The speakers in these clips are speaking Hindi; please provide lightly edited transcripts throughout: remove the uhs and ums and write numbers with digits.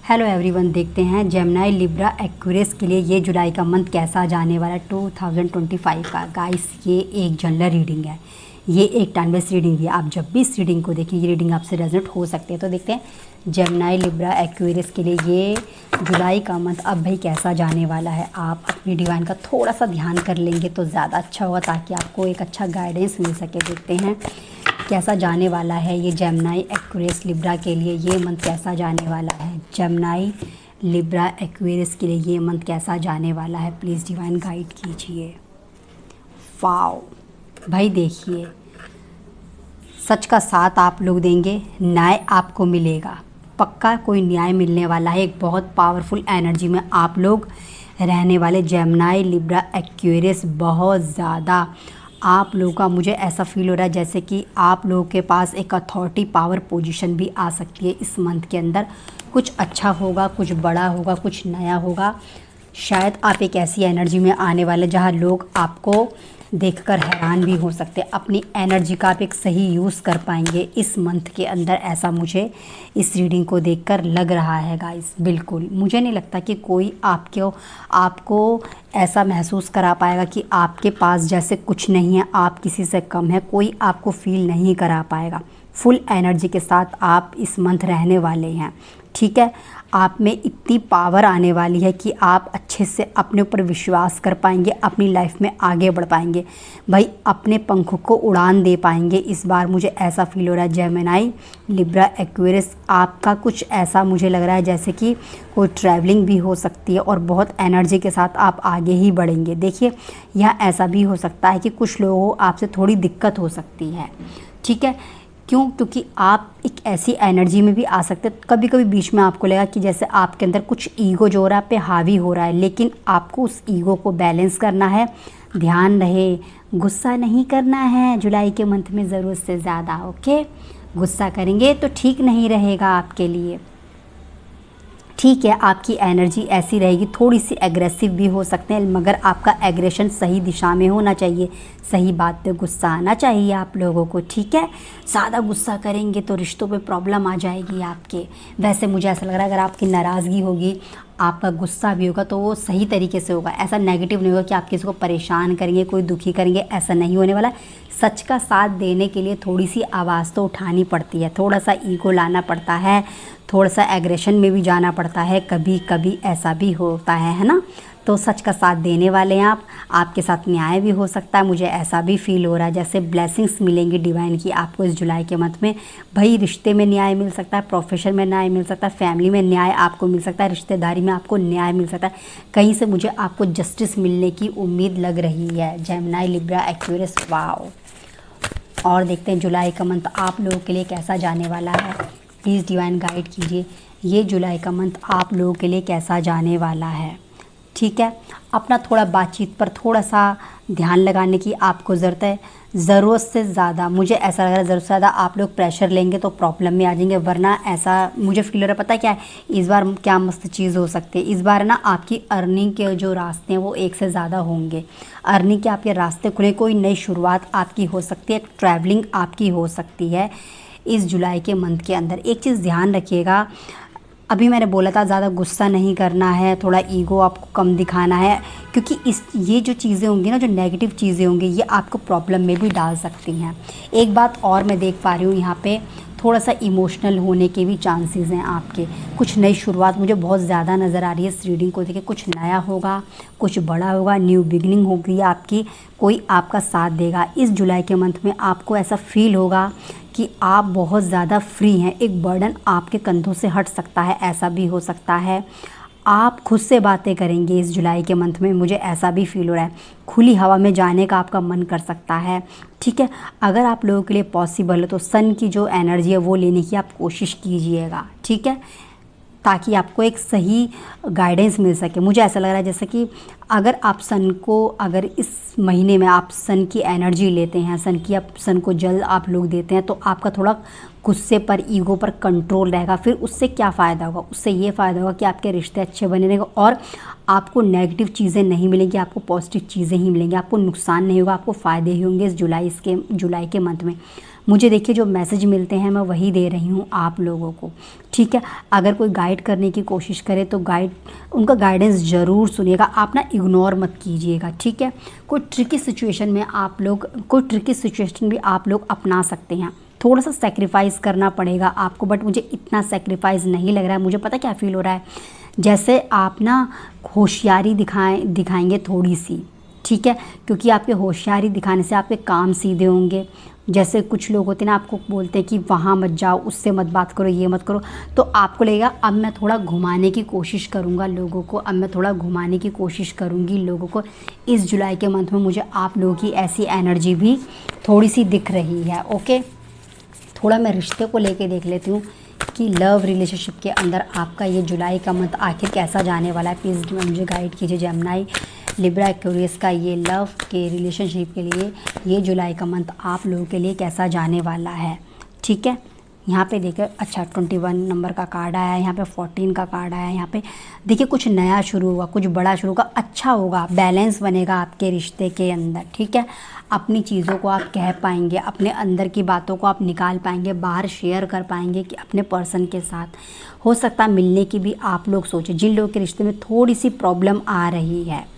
हेलो एवरीवन, देखते हैं जेमिनी लिब्रा एक्वेरियस के लिए ये जुलाई का मंथ कैसा जाने वाला है 2025 का। गाइस, ये एक जनरल रीडिंग है, ये एक टाइम बेस्ड रीडिंग है। आप जब भी इस रीडिंग को देखें, ये रीडिंग आपसे रेजोनेट हो सकती है। तो देखते हैं जेमिनी लिब्रा एक्वेरियस के लिए ये जुलाई का मंथ अब भाई कैसा जाने वाला है। आप अपनी डिवाइन का थोड़ा सा ध्यान कर लेंगे तो ज़्यादा अच्छा होगा, ताकि आपको एक अच्छा गाइडेंस मिल सके। देखते हैं कैसा जाने वाला है ये जेमिनी एक्वेरियस लिब्रा के लिए। ये मंथ कैसा जाने वाला है जेमिनी लिब्रा एक्वेरियस के लिए, ये मंथ कैसा जाने वाला है। प्लीज़ डिवाइन गाइड कीजिए। वाओ भाई, देखिए सच का साथ आप लोग देंगे, न्याय आपको मिलेगा, पक्का कोई न्याय मिलने वाला है। एक बहुत पावरफुल एनर्जी में आप लोग रहने वाले जेमिनी लिब्रा एक्वेरियस। बहुत ज़्यादा आप लोगों का मुझे ऐसा फील हो रहा है जैसे कि आप लोगों के पास एक अथॉरिटी पावर पोजीशन भी आ सकती है इस मंथ के अंदर। कुछ अच्छा होगा, कुछ बड़ा होगा, कुछ नया होगा। शायद आप एक ऐसी एनर्जी में आने वाले जहां लोग आपको देखकर हैरान भी हो सकते हैं। अपनी एनर्जी का आप एक सही यूज़ कर पाएंगे इस मंथ के अंदर, ऐसा मुझे इस रीडिंग को देखकर लग रहा है गाइस। बिल्कुल मुझे नहीं लगता कि कोई आपको ऐसा महसूस करा पाएगा कि आपके पास जैसे कुछ नहीं है, आप किसी से कम है। कोई आपको फील नहीं करा पाएगा। फुल एनर्जी के साथ आप इस मंथ रहने वाले हैं, ठीक है। आप में इतनी पावर आने वाली है कि आप अच्छे से अपने ऊपर विश्वास कर पाएंगे, अपनी लाइफ में आगे बढ़ पाएंगे भाई, अपने पंखों को उड़ान दे पाएंगे इस बार। मुझे ऐसा फील हो रहा है जेमिनी लिब्रा एक्वेरियस, आपका कुछ ऐसा मुझे लग रहा है जैसे कि कोई ट्रैवलिंग भी हो सकती है और बहुत एनर्जी के साथ आप आगे ही बढ़ेंगे। देखिए, यह ऐसा भी हो सकता है कि कुछ लोगों को आपसे थोड़ी दिक्कत हो सकती है, ठीक है। क्यों? क्योंकि आप एक ऐसी एनर्जी में भी आ सकते हैं। कभी कभी बीच में आपको लगा कि जैसे आपके अंदर कुछ ईगो जो हो रहा है, आप पे हावी हो रहा है, लेकिन आपको उस ईगो को बैलेंस करना है। ध्यान रहे, गुस्सा नहीं करना है जुलाई के मंथ में ज़रूरत से ज़्यादा, ओके। गुस्सा करेंगे तो ठीक नहीं रहेगा आपके लिए, ठीक है। आपकी एनर्जी ऐसी रहेगी, थोड़ी सी एग्रेसिव भी हो सकते हैं, मगर आपका एग्रेशन सही दिशा में होना चाहिए। सही बात पे गुस्सा आना चाहिए आप लोगों को, ठीक है। ज़्यादा गुस्सा करेंगे तो रिश्तों पे प्रॉब्लम आ जाएगी आपके। वैसे मुझे ऐसा लग रहा है अगर आपकी नाराज़गी होगी, आपका गुस्सा भी होगा, तो वो सही तरीके से होगा। ऐसा नेगेटिव नहीं होगा कि आप किसी को परेशान करेंगे, कोई दुखी करेंगे, ऐसा नहीं होने वाला। सच का साथ देने के लिए थोड़ी सी आवाज़ तो उठानी पड़ती है, थोड़ा सा ईगो लाना पड़ता है, थोड़ा सा एग्रेशन में भी जाना पड़ता है, कभी कभी ऐसा भी होता है ना। तो सच का साथ देने वाले हैं आप, आपके साथ न्याय भी हो सकता है। मुझे ऐसा भी फील हो रहा है जैसे ब्लेसिंग्स मिलेंगी डिवाइन की आपको इस जुलाई के मंथ में। भाई, रिश्ते में न्याय मिल सकता है, प्रोफेशन में न्याय मिल सकता है, फैमिली में न्याय आपको मिल सकता है, रिश्तेदारी में आपको न्याय मिल सकता है। कहीं से मुझे आपको जस्टिस मिलने की उम्मीद लग रही है जेमिनी लिब्रा एक्वेरियस। वाओ। और देखते हैं जुलाई का मंथ आप लोगों के लिए कैसा जाने वाला है। प्लीज़ डिवाइन गाइड कीजिए, ये जुलाई का मंथ आप लोगों के लिए कैसा जाने वाला है, ठीक है। अपना थोड़ा बातचीत पर थोड़ा सा ध्यान लगाने की आपको ज़रूरत है। ज़रूरत से ज़्यादा मुझे ऐसा लग रहा है, ज़रूरत से ज़्यादा आप लोग प्रेशर लेंगे तो प्रॉब्लम में आ जाएंगे। वरना ऐसा मुझे फील हो रहा है, पता है क्या है इस बार क्या मस्त चीज़ हो सकती है। इस बार ना आपकी अर्निंग के जो रास्ते हैं वो एक से ज़्यादा होंगे। अर्निंग के आपके रास्ते खुले, कोई नई शुरुआत आपकी हो सकती है, ट्रैवलिंग आपकी हो सकती है इस जुलाई के मंथ के अंदर। एक चीज़ ध्यान रखिएगा, अभी मैंने बोला था ज़्यादा गुस्सा नहीं करना है, थोड़ा ईगो आपको कम दिखाना है, क्योंकि ये जो चीज़ें होंगी ना, जो नेगेटिव चीज़ें होंगी, ये आपको प्रॉब्लम में भी डाल सकती हैं। एक बात और मैं देख पा रही हूँ यहाँ पे, थोड़ा सा इमोशनल होने के भी चांसेस हैं आपके। कुछ नई शुरुआत मुझे बहुत ज़्यादा नज़र आ रही है इस रीडिंग को देखिए। कुछ नया होगा, कुछ बड़ा होगा, न्यू बिगनिंग होगी आपकी, कोई आपका साथ देगा इस जुलाई के मंथ में। आपको ऐसा फील होगा कि आप बहुत ज़्यादा फ्री हैं, एक बर्डन आपके कंधों से हट सकता है, ऐसा भी हो सकता है। आप खुद से बातें करेंगे इस जुलाई के मंथ में, मुझे ऐसा भी फील हो रहा है। खुली हवा में जाने का आपका मन कर सकता है, ठीक है। अगर आप लोगों के लिए पॉसिबल है तो सन की जो एनर्जी है वो लेने की आप कोशिश कीजिएगा, ठीक है, ताकि आपको एक सही गाइडेंस मिल सके। मुझे ऐसा लग रहा है जैसे कि अगर आप सन को, अगर इस महीने में आप सन की एनर्जी लेते हैं, सन को जल आप लोग देते हैं, तो आपका थोड़ा गुस्से पर, ईगो पर कंट्रोल रहेगा। फिर उससे क्या फ़ायदा होगा? उससे ये फ़ायदा होगा कि आपके रिश्ते अच्छे बने रहेंगे और आपको नेगेटिव चीज़ें नहीं मिलेंगी, आपको पॉजिटिव चीज़ें ही मिलेंगी। आपको नुकसान नहीं होगा, आपको फ़ायदे ही होंगे इस जुलाई के मंथ में। मुझे देखिए जो मैसेज मिलते हैं मैं वही दे रही हूँ आप लोगों को, ठीक है। अगर कोई गाइड करने की कोशिश करे तो उनका गाइडेंस ज़रूर सुनिएगा, आप ना इग्नोर मत कीजिएगा, ठीक है। कोई ट्रिकी सिचुएशन भी आप लोग अपना सकते हैं, थोड़ा सा सेक्रीफाइस करना पड़ेगा आपको, बट मुझे इतना सेक्रीफाइस नहीं लग रहा है। मुझे पता क्या फ़ील हो रहा है, जैसे आप ना होशियारी दिखाएंगे थोड़ी सी, ठीक है, क्योंकि आपके होशियारी दिखाने से आपके काम सीधे होंगे। जैसे कुछ लोग होते हैं ना, आपको बोलते हैं कि वहाँ मत जाओ, उससे मत बात करो, ये मत करो, तो आपको लगेगा अब मैं थोड़ा घुमाने की कोशिश करूँगा लोगों को, अब मैं थोड़ा घुमाने की कोशिश करूँगी लोगों को। इस जुलाई के मंथ में मुझे आप लोगों की ऐसी एनर्जी भी थोड़ी सी दिख रही है, ओके। थोड़ा मैं रिश्ते को लेके देख लेती हूँ कि लव रिलेशनशिप के अंदर आपका ये जुलाई का मंथ आखिर कैसा जाने वाला है। प्लीज़ मुझे गाइड कीजिए जेमिनी, लिब्रा, एक्वेरियस का ये लव के रिलेशनशिप के लिए ये जुलाई का मंथ आप लोगों के लिए कैसा जाने वाला है, ठीक है। यहाँ पे देखिए, अच्छा 21 नंबर का कार्ड आया है, यहाँ पे 14 का कार्ड आया है। यहाँ पे देखिए कुछ नया शुरू होगा, कुछ बड़ा शुरू होगा, अच्छा होगा, बैलेंस बनेगा आपके रिश्ते के अंदर, ठीक है। अपनी चीज़ों को आप कह पाएंगे, अपने अंदर की बातों को आप निकाल पाएंगे, बाहर शेयर कर पाएंगे कि अपने पर्सन के साथ। हो सकता है मिलने की भी आप लोग सोचें, जिन लोगों के रिश्ते में थोड़ी सी प्रॉब्लम आ रही है,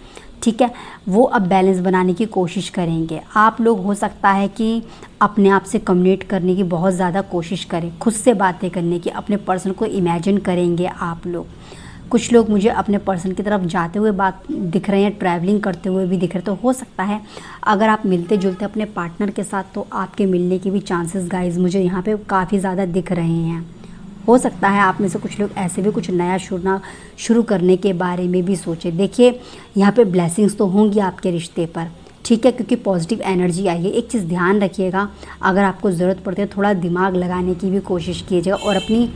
ठीक है, वो अब बैलेंस बनाने की कोशिश करेंगे। आप लोग हो सकता है कि अपने आप से कम्युनिकेट करने की बहुत ज़्यादा कोशिश करें, खुद से बातें करने की, अपने पर्सन को इमेजिन करेंगे आप लोग। कुछ लोग मुझे अपने पर्सन की तरफ जाते हुए बात दिख रहे हैं, ट्रैवलिंग करते हुए भी दिख रहे हैं। तो हो सकता है अगर आप मिलते जुलते अपने पार्टनर के साथ, तो आपके मिलने के भी चांसेस गाइस मुझे यहाँ पे काफ़ी ज़्यादा दिख रहे हैं। हो सकता है आप में से कुछ लोग ऐसे भी कुछ नया शुरू करने के बारे में भी सोचें। देखिए यहाँ पे ब्लेसिंग्स तो होंगी आपके रिश्ते पर, ठीक है, क्योंकि पॉजिटिव एनर्जी आई है। एक चीज़ ध्यान रखिएगा, अगर आपको ज़रूरत पड़ती है थोड़ा दिमाग लगाने की भी कोशिश कीजिएगा, और अपनी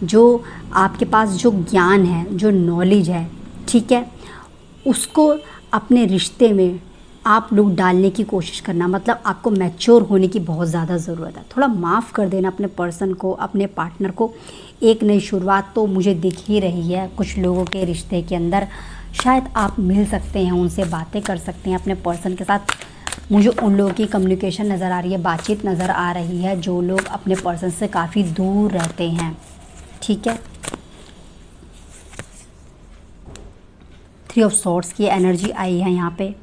जो आपके पास जो ज्ञान है, जो नॉलेज है, ठीक है, उसको अपने रिश्ते में आप लोग डालने की कोशिश करना। मतलब आपको मैच्योर होने की बहुत ज़्यादा ज़रूरत है। थोड़ा माफ़ कर देना अपने पर्सन को, अपने पार्टनर को। एक नई शुरुआत तो मुझे दिख ही रही है कुछ लोगों के रिश्ते के अंदर। शायद आप मिल सकते हैं, उनसे बातें कर सकते हैं अपने पर्सन के साथ। मुझे उन लोगों की कम्युनिकेशन नज़र आ रही है, बातचीत नज़र आ रही है, जो लोग अपने पर्सन से काफ़ी दूर रहते हैं, ठीक है। 3 ऑफ सॉर्ड्स की एनर्जी आई है यहाँ पे,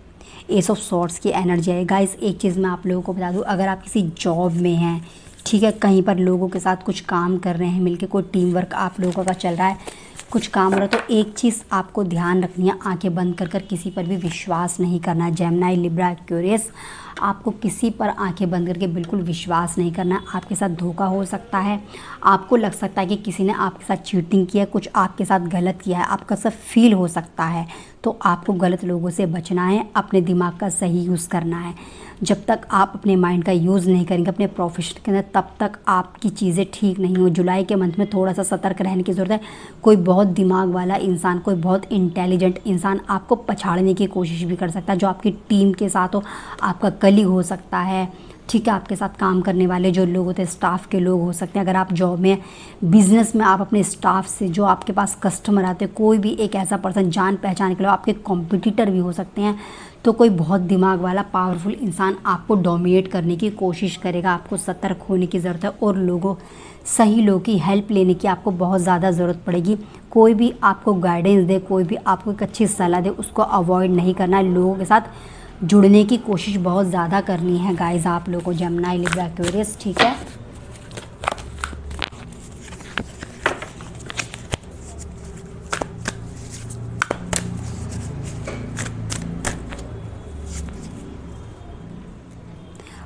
एस ऑफ सॉर्ड्स की एनर्जी है। गाइस एक चीज़ मैं आप लोगों को बता दूँ, अगर आप किसी जॉब में हैं, ठीक है, कहीं पर लोगों के साथ कुछ काम कर रहे हैं मिलके, कोई टीम वर्क आप लोगों का चल रहा है, कुछ काम हो रहा है, तो एक चीज़ आपको ध्यान रखनी है, आंखें बंद कर किसी पर भी विश्वास नहीं करना है। जेमिनी, लिब्रा, एक्वेरियस, आपको किसी पर आंखें बंद करके बिल्कुल विश्वास नहीं करना है। आपके साथ धोखा हो सकता है, आपको लग सकता है कि किसी ने आपके साथ चीटिंग किया, कुछ आपके साथ गलत किया है, आपका सब फील हो सकता है। तो आपको गलत लोगों से बचना है, अपने दिमाग का सही यूज़ करना है। जब तक आप अपने माइंड का यूज़ नहीं करेंगे अपने प्रोफेशन के अंदर, तब तक आपकी चीज़ें ठीक नहीं हो। जुलाई के मंथ में थोड़ा सा सतर्क रहने की ज़रूरत है। कोई बहुत दिमाग वाला इंसान, कोई बहुत इंटेलिजेंट इंसान आपको पछाड़ने की कोशिश भी कर सकता है, जो आपकी टीम के साथ हो, आपका कलीग हो सकता है, ठीक है, आपके साथ काम करने वाले जो लोग होते हैं, स्टाफ के लोग हो सकते हैं। अगर आप जॉब में, बिजनेस में, आप अपने स्टाफ से, जो आपके पास कस्टमर आते हैं, कोई भी एक ऐसा पर्सन जान पहचान के लोग आपके कॉम्पिटिटर भी हो सकते हैं। तो कोई बहुत दिमाग वाला पावरफुल इंसान आपको डोमिनेट करने की कोशिश करेगा। आपको सतर्क होने की ज़रूरत है, और सही लोगों की हेल्प लेने की आपको बहुत ज़्यादा ज़रूरत पड़ेगी। कोई भी आपको गाइडेंस दे, कोई भी आपको एक अच्छी सलाह दे, उसको अवॉइड नहीं करना है। लोगों के साथ जुड़ने की कोशिश बहुत ज़्यादा करनी है गाइस आप लोगों को, जेमिनी, लिब्रा, एक्वेरियस, ठीक है।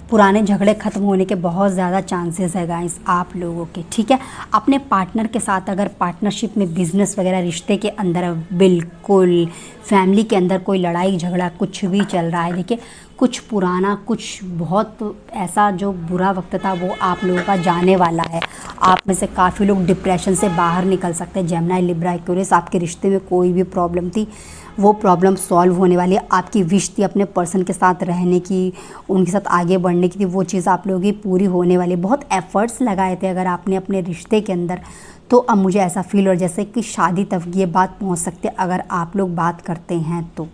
पुराने झगड़े ख़त्म होने के बहुत ज़्यादा चांसेस है गाइस आप लोगों के, ठीक है। अपने पार्टनर के साथ अगर पार्टनरशिप में, बिजनेस वगैरह रिश्ते के अंदर, बिल्कुल फैमिली के अंदर कोई लड़ाई झगड़ा कुछ भी चल रहा है, देखिए कुछ पुराना, कुछ बहुत ऐसा जो बुरा वक्त था वो आप लोगों का जाने वाला है। आप में से काफ़ी लोग डिप्रेशन से बाहर निकल सकते हैं। जेमिनी, लिब्रा, एक्वेरियस, आपके रिश्ते में कोई भी प्रॉब्लम थी, वो प्रॉब्लम सॉल्व होने वाली है। आपकी विश थी अपने पर्सन के साथ रहने की, उनके साथ आगे बढ़ने की थी, वो चीज़ आप लोगों की पूरी होने वाली है। बहुत एफ़र्ट्स लगाए थे अगर आपने अपने रिश्ते के अंदर, तो अब मुझे ऐसा फील हो जैसे कि शादी तक ये बात पहुंच सकती है अगर आप लोग बात करते हैं तो।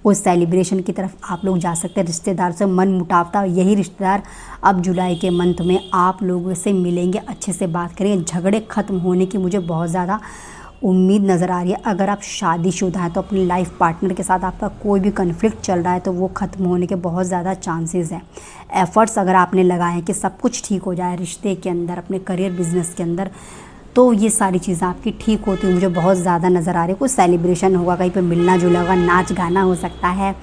उस सेलिब्रेशन की तरफ आप लोग जा सकते हैं। रिश्तेदार से मन मुटाव था, यही रिश्तेदार अब जुलाई के मंथ में आप लोगों से मिलेंगे, अच्छे से बात करेंगे। झगड़े ख़त्म होने की मुझे बहुत ज़्यादा उम्मीद नज़र आ रही है। अगर आप शादीशुदा हैं तो अपनी लाइफ पार्टनर के साथ आपका कोई भी कन्फ्लिक्ट चल रहा है तो वो ख़त्म होने के बहुत ज़्यादा चांसेस हैं। एफ़र्ट्स अगर आपने लगाए हैं कि सब कुछ ठीक हो जाए रिश्ते के अंदर, अपने करियर बिजनेस के अंदर, तो ये सारी चीज़ें आपकी ठीक होती हुई मुझे बहुत ज़्यादा नज़र आ रही है। कोई सेलिब्रेशन होगा, कहीं पे मिलना जुलना होगा, नाच गाना हो सकता है,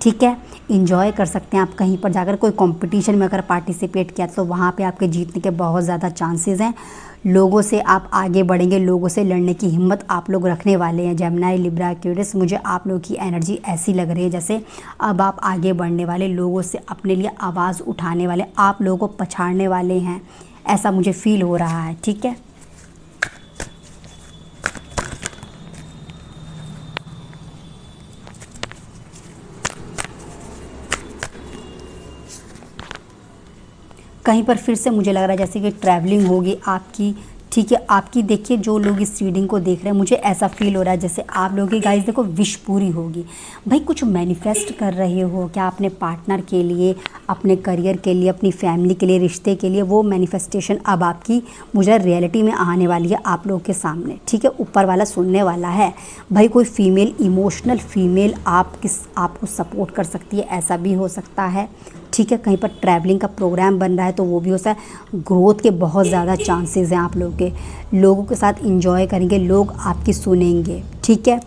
ठीक है, इंजॉय कर सकते हैं आप। कहीं पर जाकर कोई कंपटीशन में अगर पार्टिसिपेट किया तो वहाँ पे आपके जीतने के बहुत ज़्यादा चांसेस हैं। लोगों से आप आगे बढ़ेंगे, लोगों से लड़ने की हिम्मत आप लोग रखने वाले हैं। जेमिनी, लिब्रा, एक्वेरियस, मुझे आप लोगों की एनर्जी ऐसी लग रही है जैसे अब आप आगे बढ़ने वाले, लोगों से अपने लिए आवाज़ उठाने वाले, आप लोगों को पछाड़ने वाले हैं, ऐसा मुझे फील हो रहा है, ठीक है। कहीं पर फिर से मुझे लग रहा है जैसे कि ट्रैवलिंग होगी आपकी, ठीक है। आपकी देखिए जो लोग इस रीडिंग को देख रहे हैं, मुझे ऐसा फील हो रहा है जैसे आप लोगों की गाइस देखो विश पूरी होगी। भाई कुछ मैनिफेस्ट कर रहे हो क्या अपने पार्टनर के लिए, अपने करियर के लिए, अपनी फैमिली के लिए, रिश्ते के लिए, वो मैनिफेस्टेशन अब आपकी मुझे रियलिटी में आने वाली है आप लोगों के सामने, ठीक है। ऊपर वाला सुनने वाला है। भाई कोई फीमेल, इमोशनल फीमेल आपको सपोर्ट कर सकती है, ऐसा भी हो सकता है, ठीक है। कहीं पर ट्रैवलिंग का प्रोग्राम बन रहा है तो वो भी हो सकता है। ग्रोथ के बहुत ज़्यादा चांसेस हैं आप लोगों के, लोगों के साथ इंजॉय करेंगे, लोग आपकी सुनेंगे, ठीक है।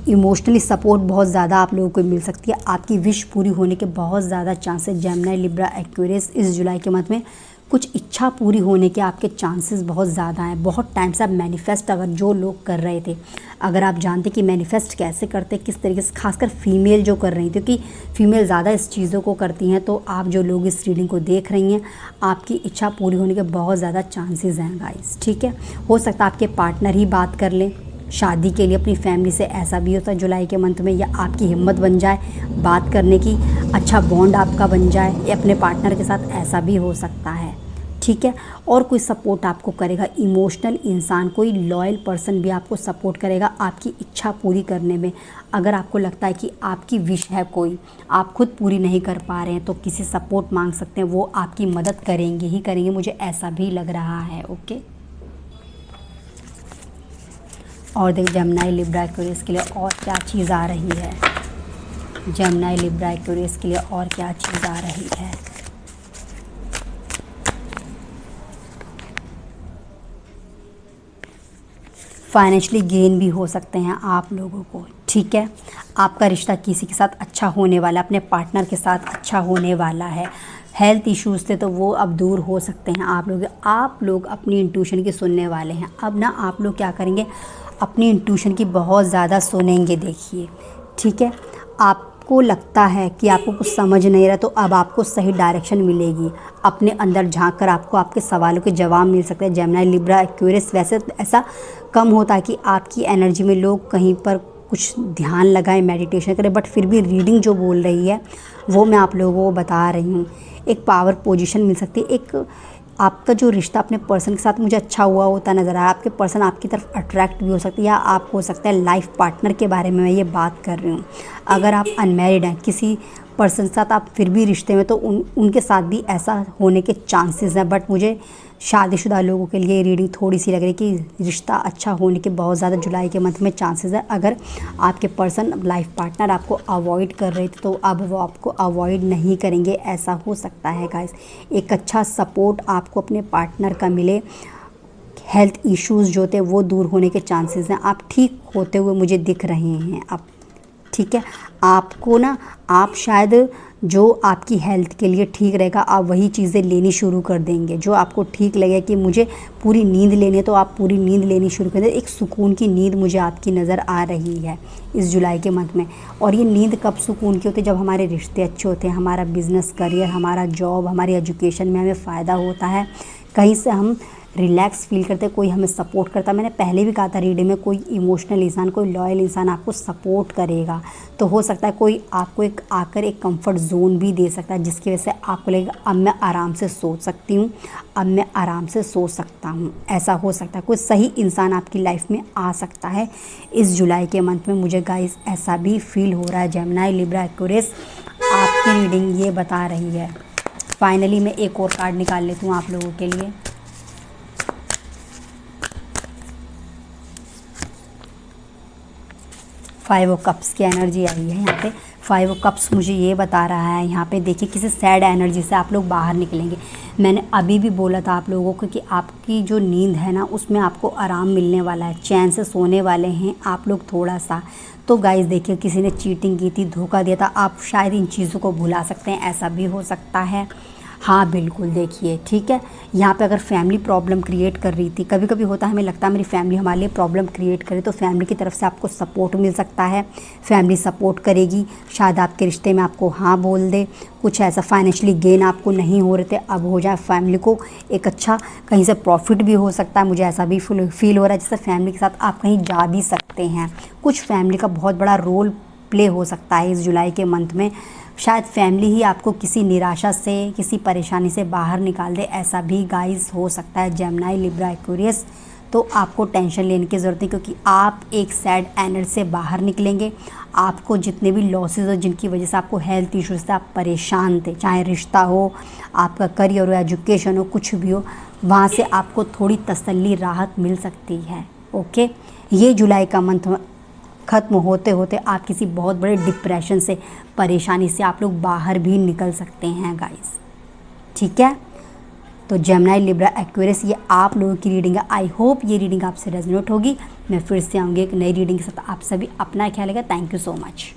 इमोशनली सपोर्ट बहुत ज़्यादा आप लोगों को मिल सकती है। आपकी विश पूरी होने के बहुत ज़्यादा चांसेस। जेमिनी, लिब्रा, एक्वेरियस, इस जुलाई के मंथ में कुछ इच्छा पूरी होने के आपके चांसेस बहुत ज़्यादा हैं। बहुत टाइम से आप मैनिफेस्ट अगर जो लोग कर रहे थे, अगर आप जानते कि मैनिफेस्ट कैसे करते, किस तरीके से, खासकर फीमेल जो कर रही थी, क्योंकि फीमेल ज़्यादा इस चीज़ों को करती हैं, तो आप जो लोग इस रीडिंग को देख रही हैं, आपकी इच्छा पूरी होने के बहुत ज़्यादा चांसेस हैं गाइस, ठीक है। हो सकता है आपके पार्टनर ही बात कर लें शादी के लिए अपनी फैमिली से, ऐसा भी होता है जुलाई के मंथ में, या आपकी हिम्मत बन जाए बात करने की, अच्छा बॉन्ड आपका बन जाए या अपने पार्टनर के साथ, ऐसा भी हो सकता है, ठीक है। और कोई सपोर्ट आपको करेगा, इमोशनल इंसान, कोई लॉयल पर्सन भी आपको सपोर्ट करेगा आपकी इच्छा पूरी करने में। अगर आपको लगता है कि आपकी विश है कोई, आप खुद पूरी नहीं कर पा रहे हैं, तो किसी सपोर्ट मांग सकते हैं, वो आपकी मदद करेंगे ही करेंगे, मुझे ऐसा भी लग रहा है, ओके। और देख जेमिनी, लिब्रा, एक्वेरियस के लिए और क्या चीज़ आ रही है। जेमिनी, लिब्रा, एक्वेरियस के लिए और क्या चीज़ आ रही है। फाइनेंशियली गेन भी हो सकते हैं आप लोगों को, ठीक है। आपका रिश्ता किसी के साथ अच्छा होने वाला, अपने पार्टनर के साथ अच्छा होने वाला है। हेल्थ इश्यूज़ थे तो वो अब दूर हो सकते हैं। आप लोग अपनी इंट्यूशन की सुनने वाले हैं। अब ना आप लोग क्या करेंगे, अपनी इंट्यूशन की बहुत ज़्यादा सुनेंगे, देखिए, ठीक है। आपको लगता है कि आपको कुछ समझ नहीं रहा, तो अब आपको सही डायरेक्शन मिलेगी। अपने अंदर झांक कर आपको आपके सवालों के जवाब मिल सकते हैं। जेमिनी, लिब्रा, एक्वेरियस, वैसे ऐसा कम होता है कि आपकी एनर्जी में लोग कहीं पर कुछ ध्यान लगाएं, मेडिटेशन करें, बट फिर भी रीडिंग जो बोल रही है वो मैं आप लोगों को बता रही हूँ। एक पावर पोजीशन मिल सकती है, एक आपका जो रिश्ता अपने पर्सन के साथ मुझे अच्छा हुआ होता नज़र आ रहा है। आपके पर्सन आपकी तरफ अट्रैक्ट भी हो सकती है, या आप हो सकता है लाइफ पार्टनर के बारे में मैं ये बात कर रही हूँ। अगर आप अनमैरिड हैं, किसी पर्सन के साथ आप फिर भी रिश्ते में, तो उनके साथ भी ऐसा होने के चांसेस हैं। बट मुझे शादीशुदा लोगों के लिए रीडिंग थोड़ी सी लग रही है कि रिश्ता अच्छा होने के बहुत ज़्यादा जुलाई के मंथ में चांसेस है। अगर आपके पर्सन, लाइफ पार्टनर आपको अवॉइड कर रहे थे तो अब वो आपको अवॉइड नहीं करेंगे, ऐसा हो सकता है गाइस। एक अच्छा सपोर्ट आपको अपने पार्टनर का मिले। हेल्थ इश्यूज़ जो थे वो दूर होने के चांसेस हैं। आप ठीक होते हुए मुझे दिख रहे हैं अब, ठीक है। आपको ना, आप शायद जो आपकी हेल्थ के लिए ठीक रहेगा, आप वही चीज़ें लेनी शुरू कर देंगे। जो आपको ठीक लगे कि मुझे पूरी नींद लेनी है, तो आप पूरी नींद लेनी शुरू कर दें। एक सुकून की नींद मुझे आपकी नज़र आ रही है इस जुलाई के मंथ में। और ये नींद कब सुकून की होती है, जब हमारे रिश्ते अच्छे होते हैं, हमारा बिज़नेस, करियर, हमारा जॉब, हमारी एजुकेशन में हमें फ़ायदा होता है, कहीं से हम रिलैक्स फील करते हैं, कोई हमें सपोर्ट करता है। मैंने पहले भी कहा था रीडिंग में कोई इमोशनल इंसान, कोई लॉयल इंसान आपको सपोर्ट करेगा। तो हो सकता है कोई आपको एक आकर एक कंफर्ट जोन भी दे सकता है, जिसकी वजह से आपको लगेगा अब मैं आराम से सोच सकती हूँ, अब मैं आराम से सो सकता हूँ। ऐसा हो सकता है, कोई सही इंसान आपकी लाइफ में आ सकता है इस जुलाई के मंथ में। मुझे गाइस ऐसा भी फील हो रहा है। जेमिनी, लिब्रा, एक्वेरियस आपकी रीडिंग ये बता रही है। फाइनली मैं एक और कार्ड निकाल लेती हूँ आप लोगों के लिए। फाइव ऑफ कप्स की एनर्जी आई है यहाँ पे। फाइव ऑफ कप्स मुझे ये बता रहा है यहाँ पे, देखिए किसी सैड एनर्जी से आप लोग बाहर निकलेंगे। मैंने अभी भी बोला था आप लोगों को कि आपकी जो नींद है ना, उसमें आपको आराम मिलने वाला है, चैन से सोने वाले हैं आप लोग थोड़ा सा। तो गाइस देखिए, किसी ने चीटिंग की थी, धोखा दिया था, आप शायद इन चीज़ों को भुला सकते हैं, ऐसा भी हो सकता है। हाँ बिल्कुल, देखिए ठीक है, यहाँ पे अगर फैमिली प्रॉब्लम क्रिएट कर रही थी, कभी कभी होता है हमें लगता है मेरी फैमिली हमारे लिए प्रॉब्लम क्रिएट करे, तो फैमिली की तरफ से आपको सपोर्ट मिल सकता है। फैमिली सपोर्ट करेगी, शायद आपके रिश्ते में आपको हाँ बोल दे। कुछ ऐसा फाइनेंशियली गेन आपको नहीं हो रहे थे, अब हो जाए। फैमिली को एक अच्छा कहीं से प्रॉफिट भी हो सकता है। मुझे ऐसा भी फील हो रहा है जैसे फैमिली के साथ आप कहीं जा भी सकते हैं। कुछ फैमिली का बहुत बड़ा रोल प्ले हो सकता है इस जुलाई के मंथ में। शायद फैमिली ही आपको किसी निराशा से, किसी परेशानी से बाहर निकाल दे, ऐसा भी गाइस हो सकता है। जेमिनी, लिब्रा, एक्वेरियस, तो आपको टेंशन लेने की ज़रूरत है, क्योंकि आप एक सैड एनर्जी से बाहर निकलेंगे। आपको जितने भी लॉसेस हो, जिनकी वजह से आपको हेल्थ इश्यूज से आप परेशान थे, चाहे रिश्ता हो, आपका करियर हो, एजुकेशन हो, कुछ भी हो, वहाँ से आपको थोड़ी तसल्ली, राहत मिल सकती है। ओके, ये जुलाई का मंथ ख़त्म होते होते आप किसी बहुत बड़े डिप्रेशन से, परेशानी से आप लोग बाहर भी निकल सकते हैं गाइस, ठीक है। तो जेमिनी, लिब्रा, एक्वेरियस, ये आप लोगों की रीडिंग है। आई होप ये रीडिंग आपसे रेजोनेट होगी। मैं फिर से आऊँगी एक नई रीडिंग के साथ। आप सभी अपना ख्याल रखिएगा। Thank you so much.